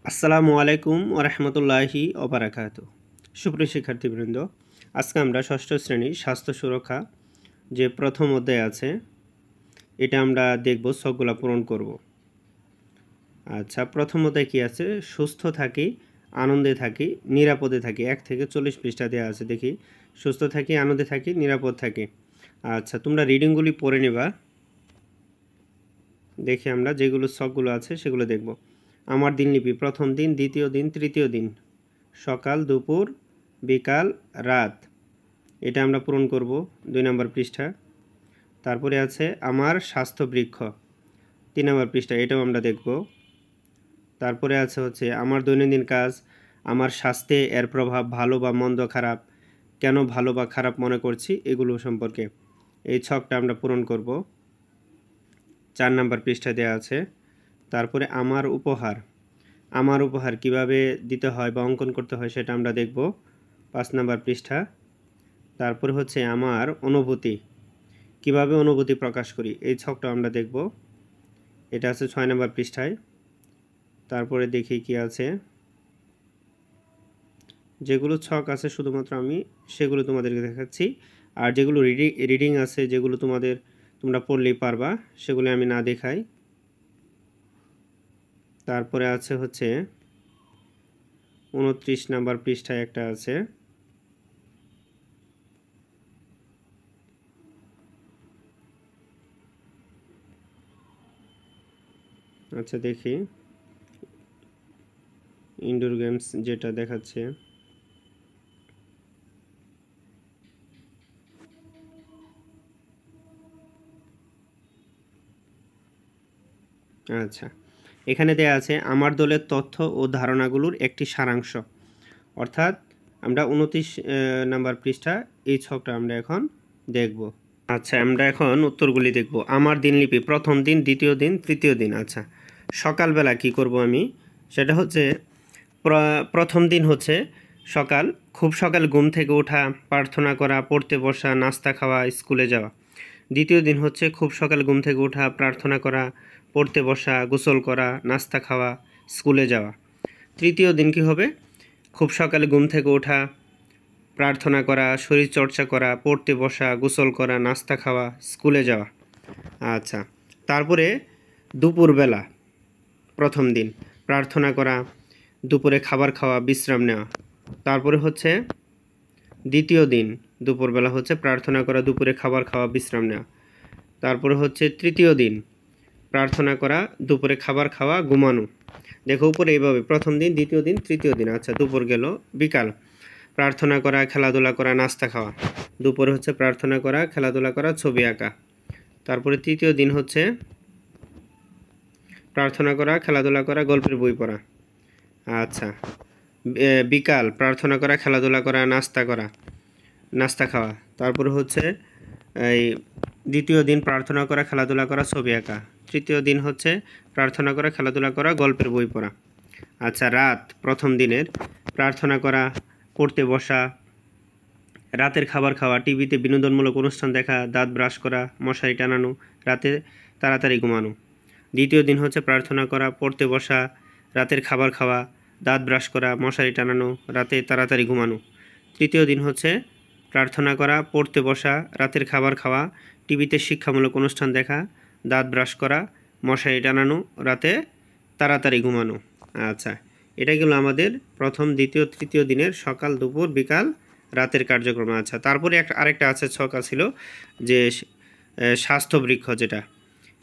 আসসালামু আলাইকুম ওরহমতুল্লাহি ওবারাকাতু। সুপ্রিয় শিক্ষার্থীবৃন্দ, আজকে আমরা ষষ্ঠ শ্রেণীর স্বাস্থ্য সুরক্ষা যে প্রথম অধ্যায় আছে এটা আমরা দেখব, সবগুলা পূরণ করব। আচ্ছা, প্রথম অধ্যায় কী আছে? সুস্থ থাকি, আনন্দে থাকি, নিরাপদে থাকি। 1 থেকে 40 পৃষ্ঠা দেওয়া আছে। দেখি, সুস্থ থাকি, আনন্দে থাকি, নিরাপদ থাকি। আচ্ছা, তোমরা রিডিংগুলি পড়ে নেবা। দেখি আমরা যেগুলো সবগুলো আছে সেগুলো দেখব। আমার দিনলিপি, প্রথম দিন, দ্বিতীয় দিন, তৃতীয় দিন, সকাল, দুপুর, বিকাল, রাত, এটা আমরা পূরণ করব 2 নম্বর পৃষ্ঠা। তারপরে আছে আমার স্বাস্থ্য বৃক্ষ, 3 নম্বর পৃষ্ঠা, এটাও আমরা দেখব। তারপরে আছে হচ্ছে আমার দৈনন্দিন কাজ, আমার স্বাস্থ্যে এর প্রভাব ভালো বা মন্দ, খারাপ, কেন ভালো বা খারাপ মনে করছি, এগুলো সম্পর্কে এই ছকটা আমরা পূরণ করব। 4 নম্বর পৃষ্ঠা দেওয়া আছে। তারপরে আমার উপহার, আমার উপহার কিভাবে দিতে হয় বা অঙ্কন করতে হয় সেটা আমরা দেখব, 5 নম্বর পৃষ্ঠা। তারপরে হচ্ছে আমার অনুভূতি, কিভাবে অনুভূতি প্রকাশ করি, এই ছকটা আমরা দেখব, এটা আছে 6 নম্বর পৃষ্ঠায়। তারপরে দেখি কি আছে, যেগুলো ছক আছে শুধুমাত্র আমি সেগুলো তোমাদেরকে দেখাচ্ছি, আর যেগুলো রিডিং আছে, যেগুলো তোমরা পড়লেই পারবা, সেগুলো আমি না দেখাই। তারপরে আছে হচ্ছে 29 নম্বর পৃষ্ঠায় একটা আছে, আচ্ছা দেখি, ইনডোর গেমস যেটা দেখাচ্ছে, আচ্ছা এখানে দেয়া আছে আমার দলের তথ্য ও ধারণাগুলোর একটি সারাংশ, অর্থাৎ আমরা 29 নাম্বার পৃষ্ঠা, এই ছকটা আমরা এখন দেখব। আচ্ছা, আমরা এখন উত্তরগুলি দেখব। আমার দিনলিপি, প্রথম দিন, দ্বিতীয় দিন, তৃতীয় দিন। আচ্ছা, সকালবেলা কি করব আমি, সেটা হচ্ছে প্রথম দিন হচ্ছে সকাল, খুব সকাল ঘুম থেকে ওঠা, প্রার্থনা করা, পড়তে বসা, নাস্তা খাওয়া, স্কুলে যাওয়া। দ্বিতীয় দিন হচ্ছে খুব সকাল ঘুম থেকে ওঠা, প্রার্থনা করা, পড়তে বসা, গোসল করা, নাস্তা খাওয়া, স্কুলে যাওয়া। তৃতীয় দিন কি হবে? খুব সকালে ঘুম থেকে ওঠা, প্রার্থনা করা, শরীর চর্চা করা, পড়তে বসা, গোসল করা, নাস্তা খাওয়া, স্কুলে যাওয়া। আচ্ছা, তারপরে দুপুরবেলা, প্রথম দিন, প্রার্থনা করা, দুপুরে খাবার খাওয়া, বিশ্রাম নেওয়া। তারপরে হচ্ছে দ্বিতীয় দিন, দুপুরবেলা হচ্ছে প্রার্থনা করা, দুপুরে খাবার খাওয়া, বিশ্রাম নেওয়া। তারপরে হচ্ছে তৃতীয় দিন, প্রার্থনা করা, দুপুরে খাবার খাওয়া, ঘুমানো। দেখো উপরে এইভাবে, প্রথম দিন, দ্বিতীয় দিন, তৃতীয় দিন। আচ্ছা, দুপুর গেল, বিকাল, প্রার্থনা করা, খেলাধুলা করা, নাস্তা খাওয়া। দুপুরে হচ্ছে প্রার্থনা করা, খেলাধুলা করা, ছবি আঁকা। তারপরে তৃতীয় দিন হচ্ছে প্রার্থনা করা, খেলাধুলা করা, গল্পের বই পড়া। আচ্ছা, বিকাল, প্রার্থনা করা, খেলাধুলা করা, নাস্তা খাওয়া। তারপরে হচ্ছে এই দ্বিতীয় দিন, প্রার্থনা করা, খেলাধুলা করা, ছবি আঁকা। তৃতীয় দিন হচ্ছে প্রার্থনা করা, খেলাধুলা করা, গল্পের বই পড়া। আচ্ছা, রাত, প্রথম দিনের, প্রার্থনা করা, পড়তে বসা, রাতের খাবার খাওয়া, টিভিতে বিনোদনমূলক অনুষ্ঠান দেখা, দাঁত ব্রাশ করা, মশারি টানানো, রাতে তাড়াতাড়ি ঘুমানো। দ্বিতীয় দিন হচ্ছে প্রার্থনা করা, পড়তে বসা, রাতের খাবার খাওয়া, দাঁত ব্রাশ করা, মশারি টানানো, রাতে তাড়াতাড়ি ঘুমানো। তৃতীয় দিন হচ্ছে প্রার্থনা করা, পড়তে বসা, রাতের খাবার খাওয়া, টিভিতে শিক্ষামূলক অনুষ্ঠান দেখা, দাঁত ব্রাশ করা, মশারি টানানো, রাতে তাড়াতাড়ি ঘুমানো। আচ্ছা, এটা গেল আমাদের প্রথম, দ্বিতীয়, তৃতীয় দিনের সকাল, দুপুর, বিকাল, রাতের কার্যক্রম। আচ্ছা, তারপরে আরেকটা আছে, ছক ছিল যে স্বাস্থ্য বৃক্ষ, যেটা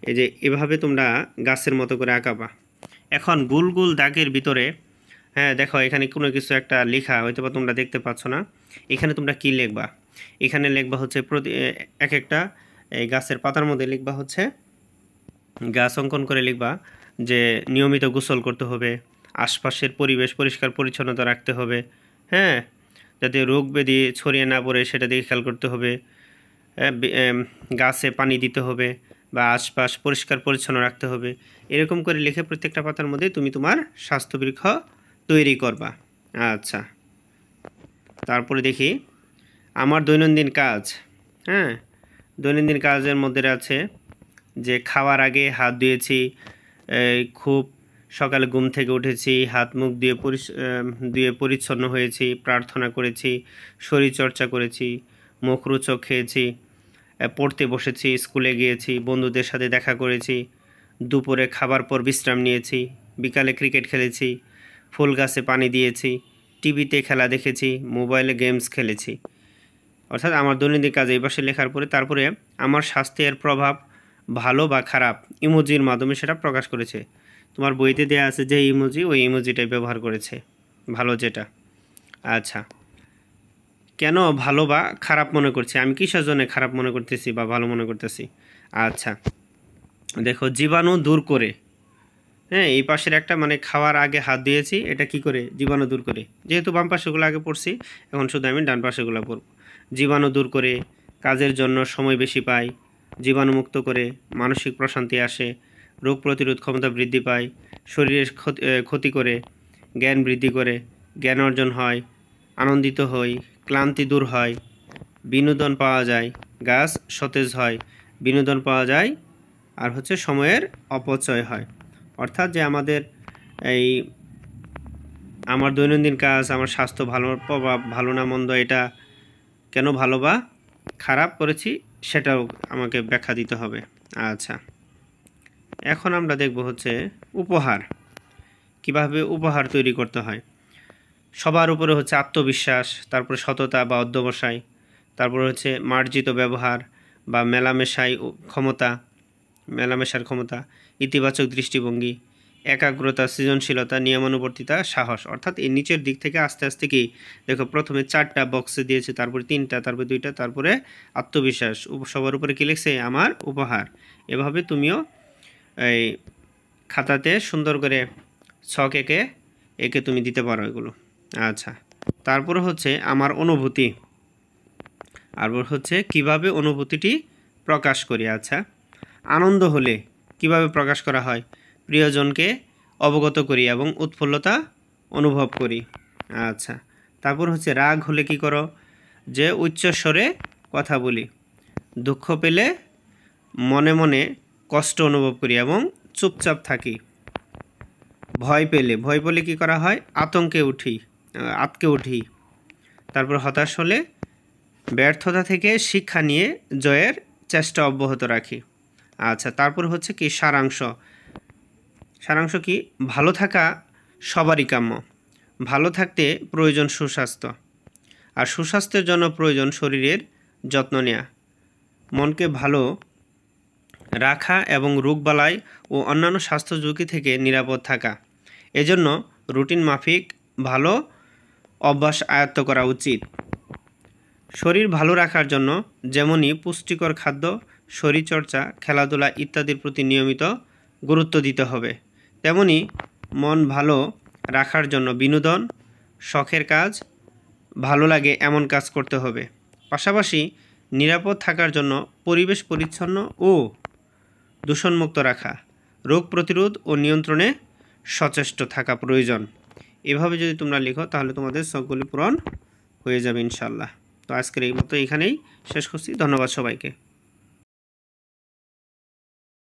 এই যে এভাবে তোমরা গাছের মতো করে আঁকাবা। এখন গোল গোল দাগের ভিতরে, হ্যাঁ দেখো এখানে কোনো কিছু একটা লেখা হয়তো বা তোমরা দেখতে পাচ্ছ না, এখানে তোমরা কি লিখবা? এখানে লিখবা হচ্ছে এক একটা এই গাছের পাতার মধ্যে লিখবা হচ্ছে, গাছ অঙ্কন করে লিখবা যে নিয়মিত গোসল করতে হবে, আশপাশের পরিবেশ পরিষ্কার পরিচ্ছন্নতা রাখতে হবে, হ্যাঁ, যাতে রোগ ব্যাধি ছড়িয়ে না পড়ে সেটা দিকে খেয়াল করতে হবে, গাছে পানি দিতে হবে বা আশপাশ পরিষ্কার পরিচ্ছন্ন রাখতে হবে। এরকম করে লিখে প্রত্যেকটা পাতার মধ্যে তুমি তোমার স্বাস্থ্য বৃক্ষ তৈরি করবা। আচ্ছা, তারপরে দেখি আমার দৈনন্দিন কাজ, হ্যাঁ, দৈনন্দিন কাজের মধ্যে আছে যে খাওয়ার আগে হাত ধুয়েছি, খুব সকালে ঘুম থেকে উঠেছি, হাত মুখ দিয়ে পরিচ্ছন্ন হয়েছি, প্রার্থনা করেছি, শরীরচর্চা করেছি, মুখরোচক খেয়েছি, পড়তে বসেছি, স্কুলে গিয়েছি, বন্ধুদের সাথে দেখা করেছি, দুপুরে খাবার পর বিশ্রাম নিয়েছি, বিকালে ক্রিকেট খেলেছি, ফুল গাছে পানি দিয়েছি, টিভিতে খেলা দেখেছি, মোবাইলে গেমস খেলেছি। অর্থাৎ আমার দৈনন্দিন কাজ এই পাশে লেখার পরে তারপরে আমার স্বাস্থ্যের প্রভাব ভালো বা খারাপ ইমোজির মাধ্যমে সেটা প্রকাশ করেছে। তোমার বইতে দেওয়া আছে যে ইমোজি, ওই ইমোজিটাই ব্যবহার করেছে, ভালো যেটা। আচ্ছা, কেন ভালো বা খারাপ মনে করছি, আমি কিসের জন্য খারাপ মনে করতেছি বা ভালো মনে করতেছি? আচ্ছা দেখো, জীবাণু দূর করে, হ্যাঁ, এই পাশের একটা মানে খাওয়ার আগে হাত দিয়েছি, এটা কি করে? জীবাণু দূর করে। যেহেতু বাম পাশেগুলো আগে পড়ছি, এখন শুধু আমি ডান পাশেগুলো পড়ব। জীবাণু দূর করে, কাজের জন্য সময় বেশি পাই, জীবাণুমুক্ত করে, মানসিক প্রশান্তি আসে, রোগ প্রতিরোধ ক্ষমতা বৃদ্ধি পায়, শরীরের ক্ষতি করে, জ্ঞান বৃদ্ধি করে, জ্ঞান অর্জন হয়, আনন্দিত হই, ক্লান্তি দূর হয়, বিনোদন পাওয়া যায়, গাছ সতেজ হয়, বিনোদন পাওয়া যায়, আর হচ্ছে সময়ের অপচয় হয়। অর্থাৎ যে আমাদের এই আমার দৈনন্দিন কাজ, আমার স্বাস্থ্য ভালো প্রভাব, ভালো না মন্দ, এটা কেন ভালো বা খারাপ করেছি সেটাও আমাকে ব্যাখ্যা দিতে হবে। আচ্ছা, এখন আমরা দেখব হচ্ছে উপহার, কিভাবে উপহার তৈরি করতে হয়। সবার উপরে হচ্ছে আত্মবিশ্বাস, তারপরে সততা বা অধ্যবসায়, তারপরে হচ্ছে মার্জিত ব্যবহার বা মেলামেশার ক্ষমতা, ইতিবাচক দৃষ্টিভঙ্গি, একাগ্রতা, সৃজনশীলতা, নিয়মানুবর্তিতা, সাহস। অর্থাৎ এই নিচের দিক থেকে আস্তে আস্তে কি দেখো, প্রথমে 4টা বক্সে দিয়েছে, তারপরে 3টা, তারপরে 2টা, তারপরে আত্মবিশ্বাস, সবার উপরে কি লিখছে? আমার উপহার। এভাবে তুমিও এই খাতাতে সুন্দর করে ছক এঁকে এঁকে তুমি দিতে পারো এগুলো। আচ্ছা, তারপরে হচ্ছে আমার অনুভূতি, আর হচ্ছে কিভাবে অনুভূতিটি প্রকাশ করি। আচ্ছা, আনন্দ হলে কিভাবে প্রকাশ করা হয়? প্রিয়জনকে অবগত করি এবং উৎফুল্লতা অনুভব করি। আচ্ছা, তারপর হচ্ছে রাগ হলে কি করো? যে উচ্চস্বরে কথা বলি। দুঃখ পেলে মনে মনে কষ্ট অনুভব করি এবং চুপচাপ থাকি। ভয় পেলে কি করা হয়? আতকে উঠি। তারপর হতাশ হলে ব্যর্থতা থেকে শিক্ষা নিয়ে জয়ের চেষ্টা অব্যাহত রাখি। আচ্ছা, তারপর হচ্ছে কি সারাংশ কি? ভালো থাকা সবারই কাম্য। ভালো থাকতে প্রয়োজন সুস্বাস্থ্য, আর সুস্বাস্থ্যের জন্য প্রয়োজন শরীরের যত্ন নেওয়া, মনকে ভালো রাখা এবং রোগবালাই ও অন্যান্য স্বাস্থ্য ঝুঁকি থেকে নিরাপদ থাকা। এজন্য রুটিন মাফিক ভালো অভ্যাস আয়ত্ত করা উচিত। শরীর ভালো রাখার জন্য যেমনই পুষ্টিকর খাদ্য, শরীরচর্চা, খেলাধুলা ইত্যাদির প্রতি নিয়মিত গুরুত্ব দিতে হবে, তেমনি মন ভালো রাখার জন্য বিনোদন, শখের কাজ, ভালো লাগে এমন কাজ করতে হবে। পাশাপাশি নিরাপদ থাকার জন্য পরিবেশ পরিচ্ছন্ন ও দূষণমুক্ত রাখা, রোগ প্রতিরোধ ও নিয়ন্ত্রণে সচেষ্ট থাকা প্রয়োজন। এভাবে যদি তোমরা লিখো তাহলে তোমাদের সবগুলি পূরণ হয়ে যাবে ইনশাল্লাহ। তো আজকের এই মতো এখানেই শেষ করছি। ধন্যবাদ সবাইকে।